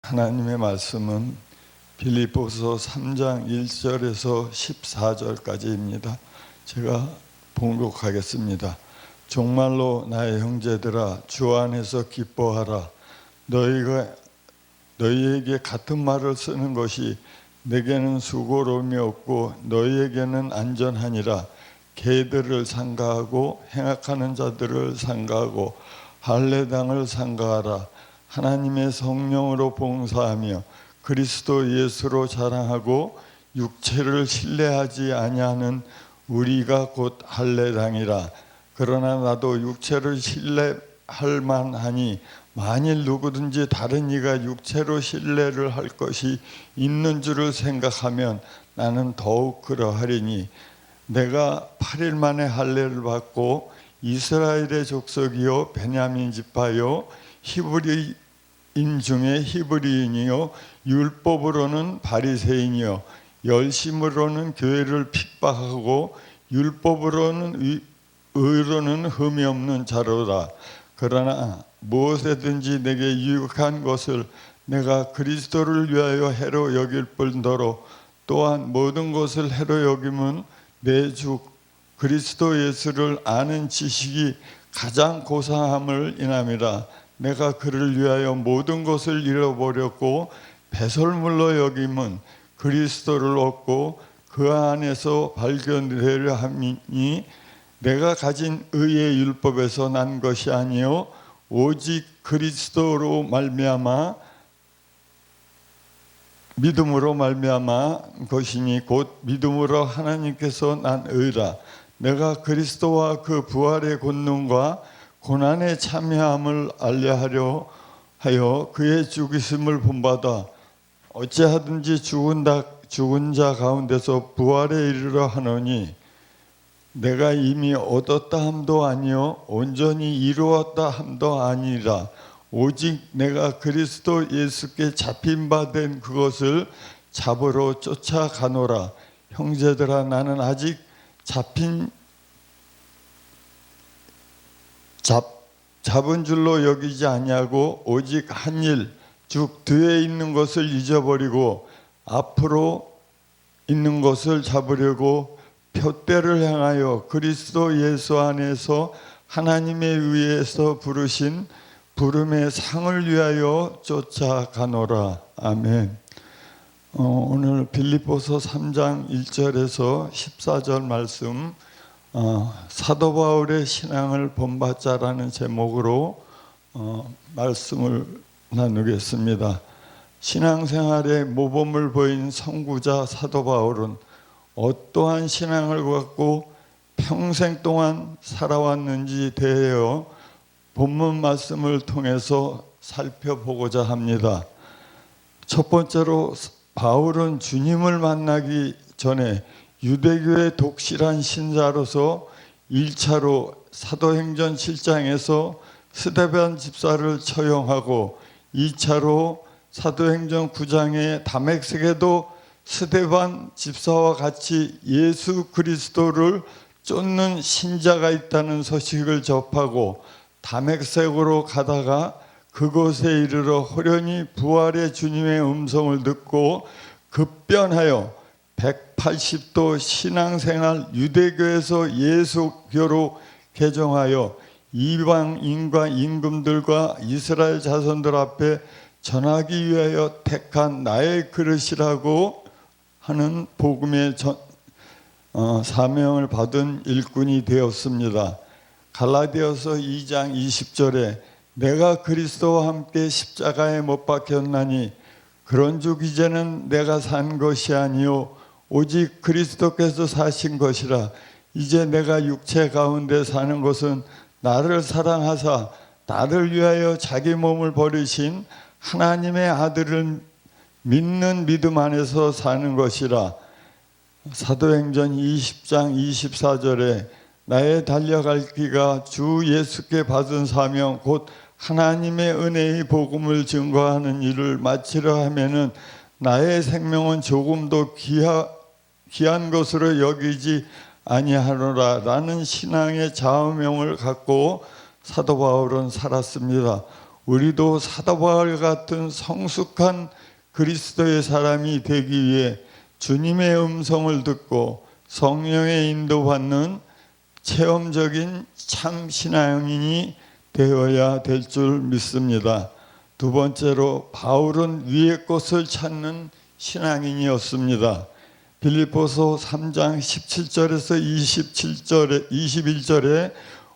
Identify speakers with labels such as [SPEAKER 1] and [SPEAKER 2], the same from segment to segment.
[SPEAKER 1] 하나님의 말씀은 빌립보서 3장 1절에서 14절까지입니다. 제가 봉독하겠습니다. 정말로 나의 형제들아, 주 안에서 기뻐하라. 너희에게 같은 말을 쓰는 것이 내게는 수고로움이 없고 너희에게는 안전하니라. 개들을 상가하고 행악하는 자들을 상가하고 할례당을 상가하라. 하나님의 성령으로 봉사하며 그리스도 예수로 자랑하고 육체를 신뢰하지 아니하는 우리가 곧 할례당이라. 그러나 나도 육체를 신뢰할 만하니 만일 누구든지 다른 이가 육체로 신뢰를 할 것이 있는 줄을 생각하면 나는 더욱 그러하리니, 내가 8일 만에 할례를 받고 이스라엘의 족속이요 베냐민 지파요 히브리인 중에 히브리인이요 율법으로는 바리새인이요 열심으로는 교회를 핍박하고 율법으로는 의로는 흠이 없는 자로다. 그러나 무엇이든지 내게 유익한 것을 내가 그리스도를 위하여 해로 여길 뿐더러 또한 모든 것을 해로 여김은 내 주 그리스도 예수를 아는 지식이 가장 고상함을 인함이라. 내가 그를 위하여 모든 것을 잃어버렸고 배설물로 여김은 그리스도를 얻고 그 안에서 발견되려 함이니, 내가 가진 의의 율법에서 난 것이 아니요 오직 그리스도로 말미암아 믿음으로 말미암아 것이니 곧 믿음으로 하나님께서 난 의라. 내가 그리스도와 그 부활의 권능과 고난에 참여함을 알려하려 하여 그의 죽으심을 본받아 어찌하든지 죽은 자 가운데서 부활에 이르러 하노니, 내가 이미 얻었다 함도 아니요 온전히 이루었다 함도 아니라 오직 내가 그리스도 예수께 잡힌 바 된 그것을 잡으러 쫓아가노라. 형제들아, 나는 아직 잡은 줄로 여기지 아니하고 오직 한 일, 즉 뒤에 있는 것을 잊어버리고 앞으로 있는 것을 잡으려고 표대를 향하여 그리스도 예수 안에서 하나님의 의에서 부르신 부름의 상을 위하여 쫓아가노라. 아멘. 오늘 빌립보서 3장 1절에서 14절 말씀, 사도 바울의 신앙을 본받자라는 제목으로 말씀을 나누겠습니다. 신앙생활에 모범을 보인 선구자 사도 바울은 어떠한 신앙을 갖고 평생 동안 살아왔는지 대하여 본문 말씀을 통해서 살펴보고자 합니다. 첫 번째로 바울은 주님을 만나기 전에 유대교의 독실한 신자로서 1차로 사도행전 7장에서 스데반 집사를 처형하고 2차로 사도행전 9장의 다메섹에도 스데반 집사와 같이 예수 그리스도를 쫓는 신자가 있다는 소식을 접하고 다메섹으로 가다가 그곳에 이르러 호련히 부활의 주님의 음성을 듣고 급변하여 180도 신앙생활 유대교에서 예수교로 개종하여 이방인과 임금들과 이스라엘 자손들 앞에 전하기 위하여 택한 나의 그릇이라고 하는 복음의 사명을 받은 일꾼이 되었습니다. 갈라디아서 2장 20절에 내가 그리스도와 함께 십자가에 못 박혔나니 그런즉 이제는 내가 산 것이 아니요 오직 그리스도께서 사신 것이라. 이제 내가 육체 가운데 사는 것은 나를 사랑하사 나를 위하여 자기 몸을 버리신 하나님의 아들을 믿는 믿음 안에서 사는 것이라. 사도행전 20장 24절에 나의 달려갈 길가 주 예수께 받은 사명 곧 하나님의 은혜의 복음을 증거하는 일을 마치려 하면은 나의 생명은 조금도 귀한 것으로 여기지 아니하노라 라는 신앙의 좌우명을 갖고 사도 바울은 살았습니다. 우리도 사도 바울 같은 성숙한 그리스도의 사람이 되기 위해 주님의 음성을 듣고 성령의 인도받는 체험적인 참 신앙인이 되어야 될 줄 믿습니다. 두 번째로 바울은 위의 것을 찾는 신앙인이었습니다. 빌립보서 3장 17절에서 21절에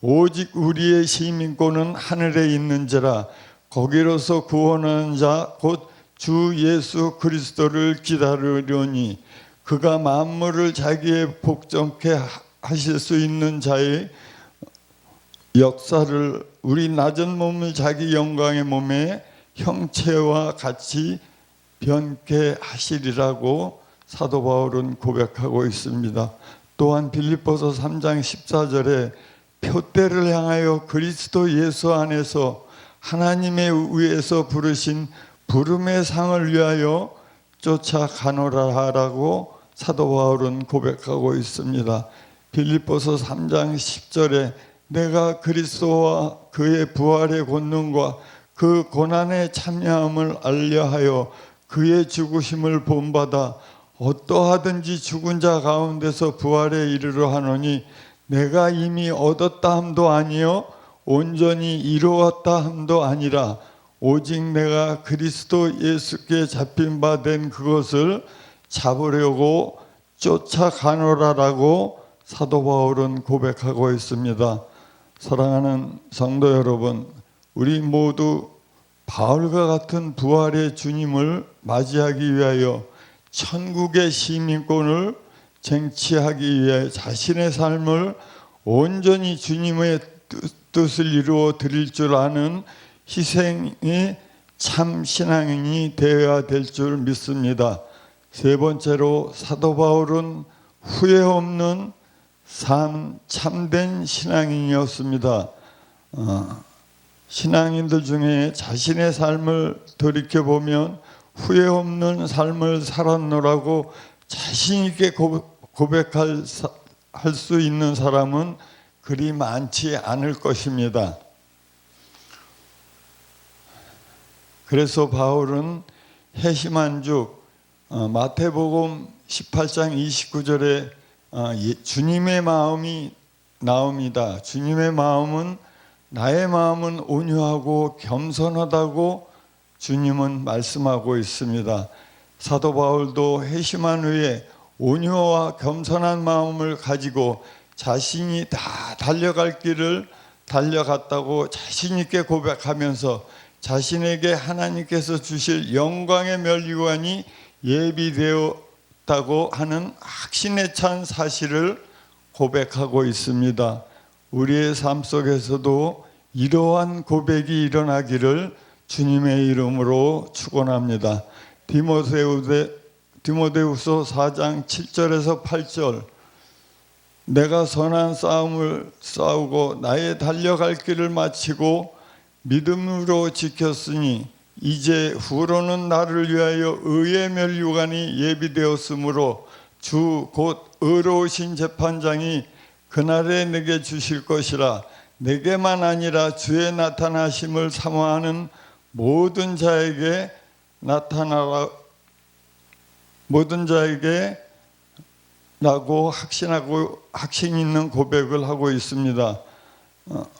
[SPEAKER 1] 오직 우리의 시민권은 하늘에 있는지라 거기로서 구원하는 자 곧 주 예수 그리스도를 기다리려니 그가 만물을 자기의 복종케 하실 수 있는 자의 역사를 우리 낮은 몸을 자기 영광의 몸의 형체와 같이 변케 하시리라고 사도 바울은 고백하고 있습니다. 또한 빌립보서 3장 14절에 표대를 향하여 그리스도 예수 안에서 하나님의 의에서 부르신 부름의 상을 위하여 쫓아가노라라고 사도 바울은 고백하고 있습니다. 빌립보서 3장 10절에 내가 그리스도와 그의 부활의 권능과 그 고난의 참여함을 알려하여 그의 죽으심을 본받아 어떠하든지 죽은 자 가운데서 부활에 이르러 하노니 내가 이미 얻었다 함도 아니요 온전히 이루었다 함도 아니라 오직 내가 그리스도 예수께 잡힌 바 된 그것을 잡으려고 쫓아가노라라고 사도 바울은 고백하고 있습니다. 사랑하는 성도 여러분, 우리 모두 바울과 같은 부활의 주님을 맞이하기 위하여 천국의 시민권을 쟁취하기 위해 자신의 삶을 온전히 주님의 뜻을 이루어 드릴 줄 아는 희생이 참 신앙인이 되어야 될 줄 믿습니다. 세 번째로 사도 바울은 후회 없는 삶 참된 신앙인이었습니다. 신앙인들 중에 자신의 삶을 돌이켜보면 후회 없는 삶을 살았노라고 자신 있게 고백할 수 있는 사람은 그리 많지 않을 것입니다. 그래서 바울은 회심한즉 마태복음 18장 29절에 주님의 마음이 나옵니다. 주님의 마음은 나의 마음은 온유하고 겸손하다고 주님은 말씀하고 있습니다. 사도 바울도 회심한 후에 온유와 겸손한 마음을 가지고 자신이 다 달려갈 길을 달려갔다고 자신 있게 고백하면서 자신에게 하나님께서 주실 영광의 면류관이 예비되었다고 하는 확신에 찬 사실을 고백하고 있습니다. 우리의 삶 속에서도 이러한 고백이 일어나기를 주님의 이름으로 축원합니다. 디모데후서 4장 7절에서 8절 내가 선한 싸움을 싸우고 나의 달려갈 길을 마치고 믿음으로 지켰으니 이제 후로는 나를 위하여 의의 면류관이 예비되었으므로 주 곧 의로우신 재판장이 그날에 내게 주실 것이라. 내게만 아니라 주의 나타나심을 사모하는 모든 자에게 라고 확신 있는 고백을 하고 있습니다.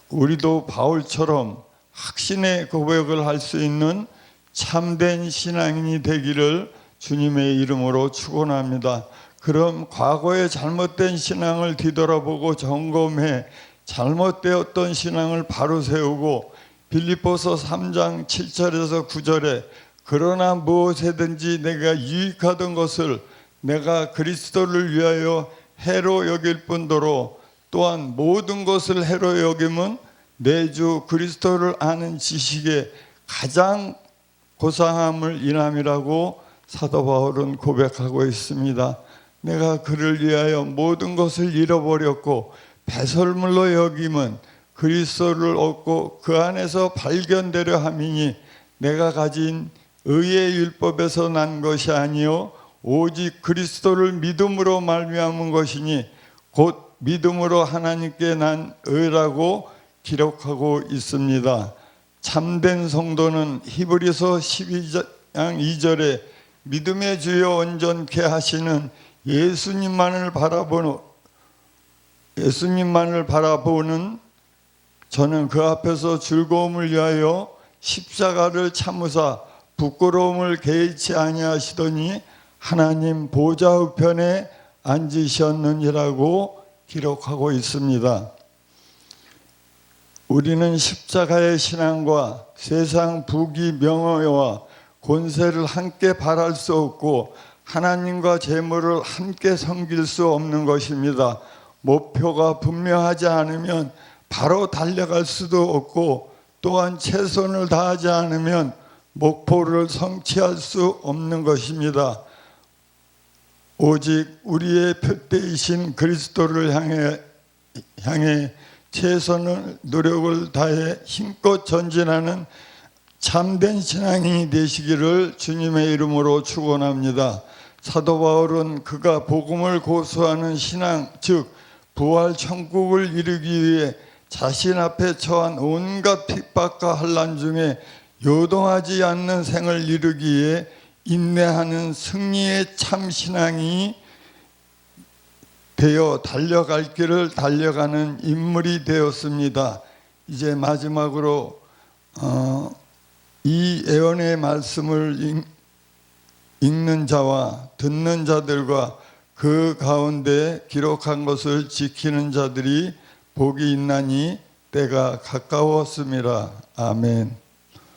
[SPEAKER 1] 우리도 바울처럼 확신의 고백을 할 수 있는 참된 신앙인이 되기를 주님의 이름으로 축원합니다. 그럼 과거의 잘못된 신앙을 뒤돌아보고 점검해 잘못되었던 신앙을 바로 세우고 빌립보서 3장 7절에서 9절에 그러나 무엇이든지 내가 유익하던 것을 내가 그리스도를 위하여 해로 여길 뿐더러 또한 모든 것을 해로 여김은 내 주 그리스도를 아는 지식에 가장 고상함을 인함이라고 사도 바울은 고백하고 있습니다. 내가 그를 위하여 모든 것을 잃어버렸고 배설물로 여김은 그리스도를 얻고 그 안에서 발견되려 함이니 내가 가진 의의 율법에서 난 것이 아니요 오직 그리스도를 믿음으로 말미암은 것이니 곧 믿음으로 하나님께 난 의라고 기록하고 있습니다. 참된 성도는 히브리서 12장 2절에 믿음의 주여 온전케 하시는 예수님만을 바라보는 저는 그 앞에서 즐거움을 위하여 십자가를 참으사 부끄러움을 개의치 아니하시더니 하나님 보좌 우편에 앉으셨느니라고 기록하고 있습니다. 우리는 십자가의 신앙과 세상 부귀 명예와 권세를 함께 바랄 수 없고 하나님과 재물을 함께 섬길 수 없는 것입니다. 목표가 분명하지 않으면 바로 달려갈 수도 없고 또한 최선을 다하지 않으면 목표를 성취할 수 없는 것입니다. 오직 우리의 표대이신 그리스도를 향해 최선을 노력을 다해 힘껏 전진하는 참된 신앙인이 되시기를 주님의 이름으로 축원합니다. 사도 바울은 그가 복음을 고수하는 신앙, 즉 부활 천국을 이루기 위해 자신 앞에 처한 온갖 핍박과 환난 중에 요동하지 않는 생을 이루기에 인내하는 승리의 참 신앙이 되어 달려갈 길을 달려가는 인물이 되었습니다. 이제 마지막으로 이 예언의 말씀을 읽는 자와 듣는 자들과 그 가운데 기록한 것을 지키는 자들이 복이 있나니 때가 가까웠음이라. 아멘.